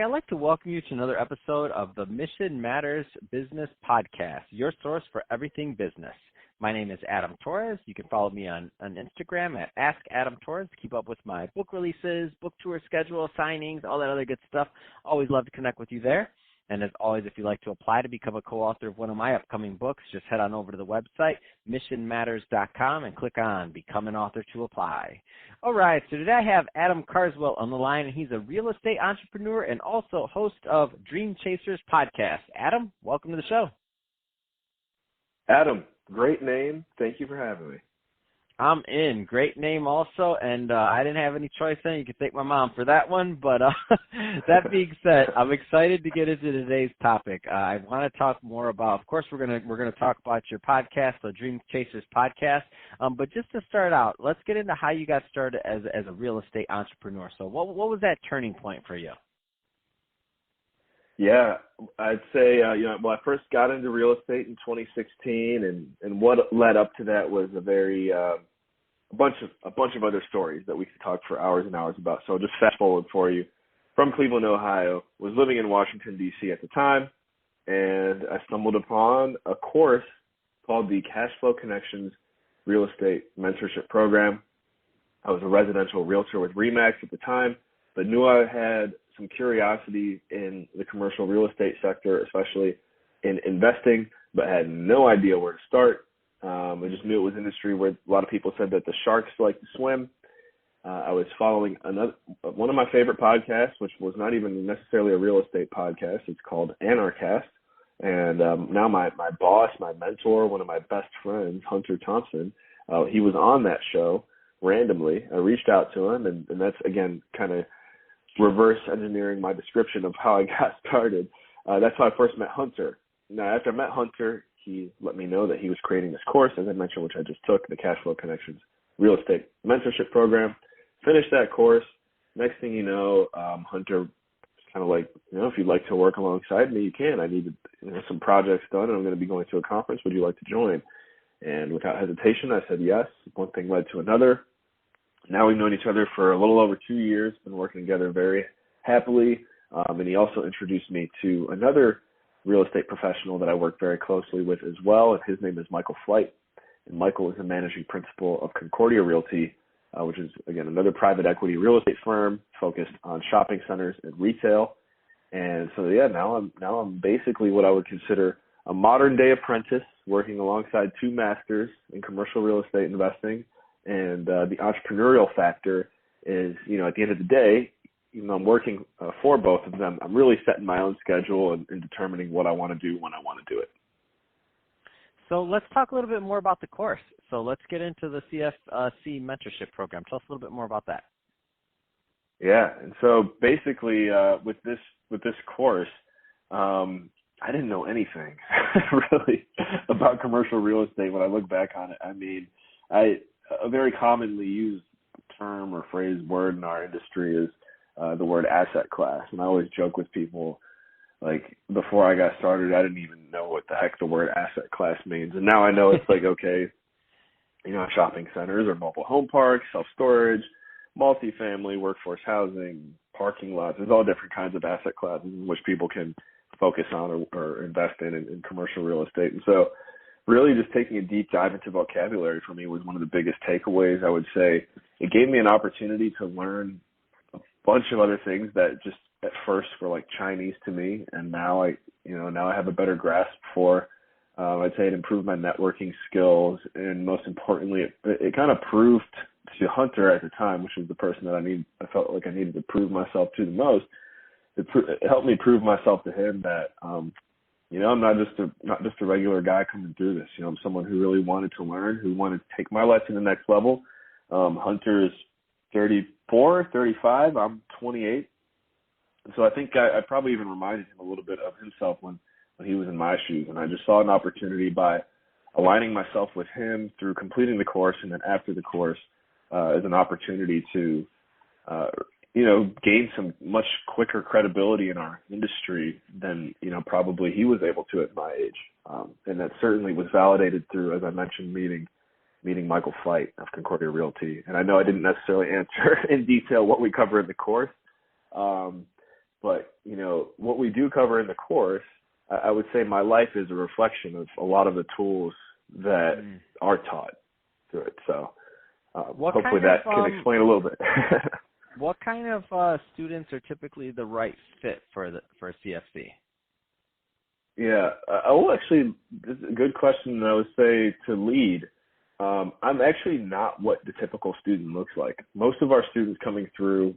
Hey, I'd like to welcome you to another episode of the Mission Matters Business Podcast, your source for everything business. My name is Adam Torres. You can follow me on Instagram at AskAdamTorres to keep up with my book releases, book tour schedule, signings, all that other good stuff. Always love to connect with you there. And as always, if you'd like to apply to become a co-author of one of my upcoming books, just head on over to the website, missionmatters.com, and click on Become an Author to apply. All right, so today I have Adam Carswell on the line, and he's a real estate entrepreneur and also host of Dream Chasers podcast. Adam, welcome to the show. Adam, great name. Thank you for having me. I'm in. Great name also, and I didn't have any choice then. You can thank my mom for that one, but that being said, I'm excited to get into today's topic. I want to talk more about, of course, we're gonna talk about your podcast, the Dream Chasers podcast, but just to start out, let's get into how you got started as a real estate entrepreneur. So what was that turning point for you? Yeah, I'd say, I first got into real estate in 2016, and what led up to that was a bunch of other stories that we could talk for hours and hours about. So I'll just fast forward for you. From Cleveland, Ohio, was living in Washington, D.C. at the time, and I stumbled upon a course called the Carswell Connections Real Estate Mentorship Program. I was a residential realtor with RE/MAX at the time, but knew I had some curiosity in the commercial real estate sector, especially in investing, but had no idea where to start. I just knew it was an industry where a lot of people said that the sharks like to swim. I was following one of my favorite podcasts, which was not even necessarily a real estate podcast. It's called Anarchast. And now my boss, my mentor, one of my best friends, Hunter Thompson, he was on that show randomly. I reached out to him, and that's, again, kind of reverse engineering my description of how I got started. That's how I first met Hunter. Now, after I met Hunter, he let me know that he was creating this course, as I mentioned, which I just took, the Carswell Connections Real Estate Mentorship Program. Finished that course. Next thing you know, Hunter was kind of like, if you'd like to work alongside me, you can. I needed some projects done, and I'm going to be going to a conference. Would you like to join? And without hesitation, I said yes. One thing led to another. Now we've known each other for a little over 2 years, been working together very happily. And he also introduced me to another real estate professional that I work very closely with as well, and his name is Michael Flight. And Michael is the managing principal of Concordia Realty, which is, again, another private equity real estate firm focused on shopping centers and retail. And so, now I'm basically what I would consider a modern-day apprentice working alongside two masters in commercial real estate investing. And the entrepreneurial factor is, at the end of the day, even though I'm working for both of them, I'm really setting my own schedule and determining what I want to do when I want to do it. So let's talk a little bit more about the course. So let's get into the CFC mentorship program. Tell us a little bit more about that. Yeah, and so basically with this course, I didn't know anything really about commercial real estate when I look back on it. I mean, a very commonly used term or phrase, word in our industry is the word asset class. And I always joke with people, like, before I got started, I didn't even know what the heck the word asset class means. And now I know it's like, okay, shopping centers or mobile home parks, self-storage, multifamily, workforce housing, parking lots. There's all different kinds of asset classes in which people can focus on or invest in commercial real estate. And so really just taking a deep dive into vocabulary for me was one of the biggest takeaways. I would say it gave me an opportunity to learn a bunch of other things that just at first were like Chinese to me. And now I have a better grasp for, I'd say it improved my networking skills. And most importantly, it kind of proved to Hunter at the time, which was the person that I felt like I needed to prove myself to the most. It helped me prove myself to him that, I'm not just a regular guy coming through this. I'm someone who really wanted to learn, who wanted to take my life to the next level. Hunter is 34, 35. I'm 28. So I think I probably even reminded him a little bit of himself when he was in my shoes. And I just saw an opportunity by aligning myself with him through completing the course and then after the course as an opportunity to, gain some much quicker credibility in our industry than, probably he was able to at my age. And that certainly was validated through, as I mentioned, meeting Michael Flight of Concordia Realty. And I know I didn't necessarily answer in detail what we cover in the course, but, what we do cover in the course, I would say my life is a reflection of a lot of the tools that are taught through it. So hopefully that can explain a little bit. What kind of students are typically the right fit for CFC? Yeah, actually, this is a good question. I would say to lead. I'm actually not what the typical student looks like. Most of our students coming through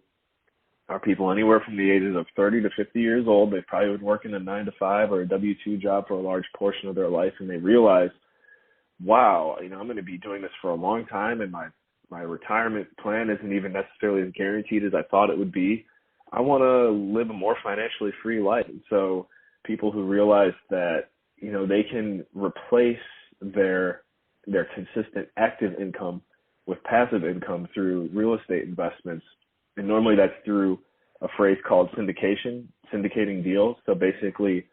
are people anywhere from the ages of 30 to 50 years old. They've probably been working a 9-to-5 or a W-2 job for a large portion of their life, and they realize, wow, I'm going to be doing this for a long time, and my retirement plan isn't even necessarily as guaranteed as I thought it would be. I want to live a more financially free life. And so people who realize that, they can replace their consistent active income with passive income through real estate investments. And normally that's through a phrase called syndicating deals. So basically,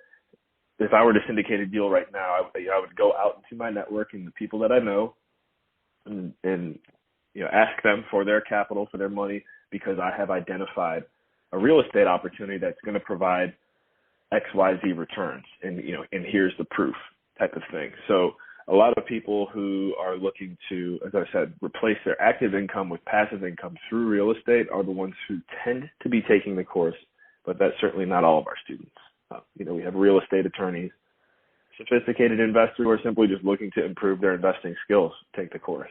if I were to syndicate a deal right now, I would go out into my network and the people that I know and ask them for their capital, for their money, because I have identified a real estate opportunity that's going to provide XYZ returns. And here's the proof type of thing. So a lot of people who are looking to, as I said, replace their active income with passive income through real estate are the ones who tend to be taking the course, but that's certainly not all of our students. We have real estate attorneys, sophisticated investors who are simply just looking to improve their investing skills take the course.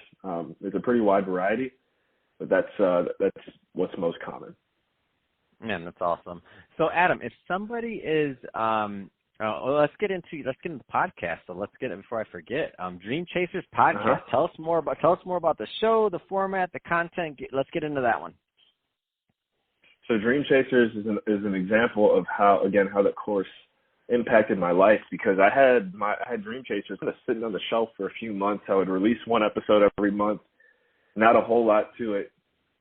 There's a pretty wide variety, but that's what's most common. Man, that's awesome. So, Adam, if somebody is let's get into the podcast. So let's get it before I forget. Dream Chasers podcast. Tell us more about the show, the format, the content. Let's get into that one. So Dream Chasers is an example of how that course impacted my life, because I had Dream Chasers kind of sitting on the shelf for a few months. I would release one episode every month, not a whole lot to it.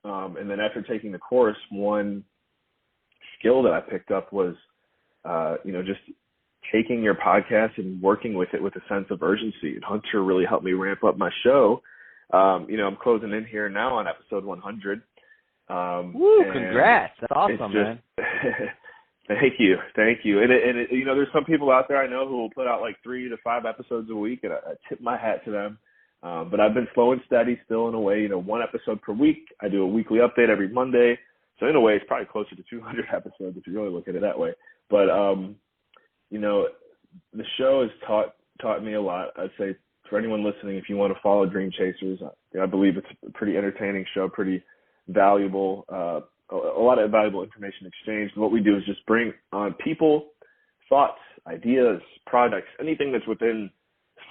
And then after taking the course, one skill that I picked up was, just taking your podcast and working with it with a sense of urgency. And Hunter really helped me ramp up my show. I'm closing in here now on episode 100. Woo! Congrats! That's awesome, man. Thank you. And there's some people out there I know who will put out like 3 to 5 episodes a week, and I tip my hat to them. But I've been slow and steady still in a way. one episode per week. I do a weekly update every Monday. So in a way, it's probably closer to 200 episodes if you really look at it that way. But the show has taught me a lot. I'd say for anyone listening, if you want to follow Dream Chasers, I believe it's a pretty entertaining show, pretty valuable, a lot of valuable information exchanged. And what we do is just bring on people, thoughts, ideas, projects, anything that's within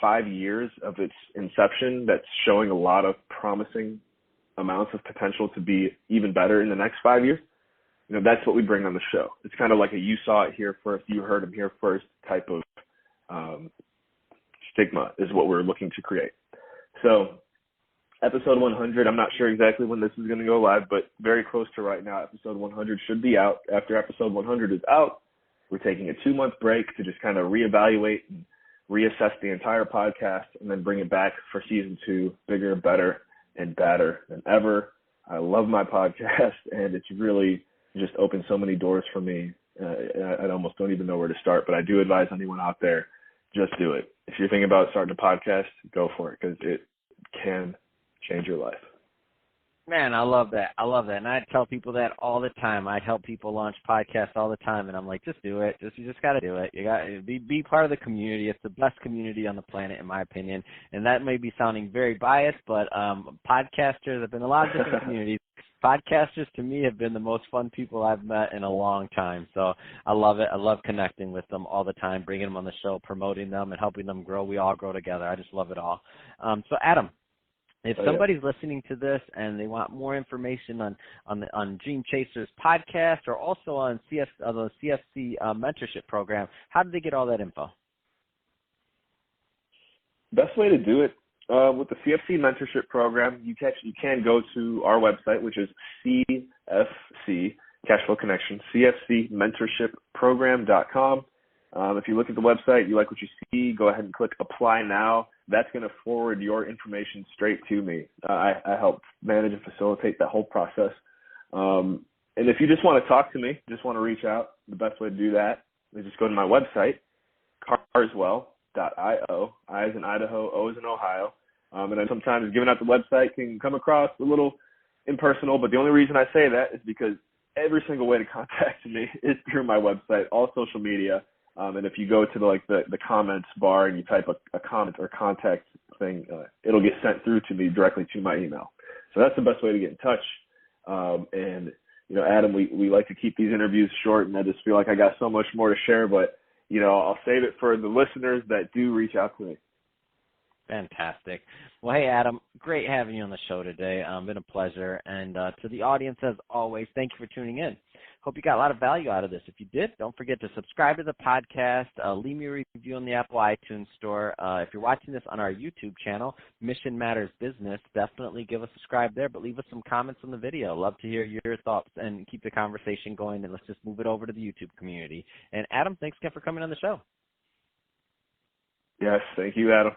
5 years of its inception that's showing a lot of promising amounts of potential to be even better in the next 5 years. That's what we bring on the show. It's kind of like a you saw it here first, you heard them here first type of stigma is what we're looking to create. So episode 100, I'm not sure exactly when this is going to go live, but very close to right now. Episode 100 should be out. After episode 100 is out, we're taking a 2-month break to just kind of reevaluate and reassess the entire podcast and then bring it back for season 2, bigger, better, and badder than ever. I love my podcast, and it's really just opened so many doors for me. I almost don't even know where to start, but I do advise anyone out there, just do it. If you're thinking about starting a podcast, go for it, because it can change your life. Man, I love that. And I tell people that all the time. I help people launch podcasts all the time, and I'm like, just do it. You just got to do it. You got to be part of the community. It's the best community on the planet, in my opinion. And that may be sounding very biased, but podcasters have been in a lot of different communities. Podcasters, to me, have been the most fun people I've met in a long time. So I love it. I love connecting with them all the time, bringing them on the show, promoting them, and helping them grow. We all grow together. I just love it all. So, Adam, if somebody's listening to this and they want more information on Dream Chasers podcast or also on the CFC mentorship program, how do they get all that info? Best way to do it with the CFC mentorship program, you can go to our website, which is CFC Cashflow Connection, CFCmentorshipprogram.com. If you look at the website, you like what you see, go ahead and click Apply Now. That's going to forward your information straight to me. I help manage and facilitate that whole process. And if you just want to talk to me, just want to reach out, the best way to do that they just go to my website, Carswell.io. I as in Idaho, O as in Ohio. And then sometimes giving out the website can come across a little impersonal, but the only reason I say that is because every single way to contact me is through my website, all social media. And if you go to the comments bar and you type a comment or contact thing, it'll get sent through to me directly to my email. So that's the best way to get in touch. And Adam, we like to keep these interviews short, and I just feel like I got so much more to share, but I'll save it for the listeners that do reach out to me. Fantastic. Well, hey, Adam, great having you on the show today. Been a pleasure. And to the audience, as always, thank you for tuning in. Hope you got a lot of value out of this. If you did, don't forget to subscribe to the podcast, leave me a review on the Apple iTunes Store. If you're watching this on our YouTube channel, Mission Matters Business, definitely give us a subscribe there, but leave us some comments on the video. Love to hear your thoughts and keep the conversation going, and let's just move it over to the YouTube community. And Adam, thanks again for coming on the show. Yes, thank you, Adam.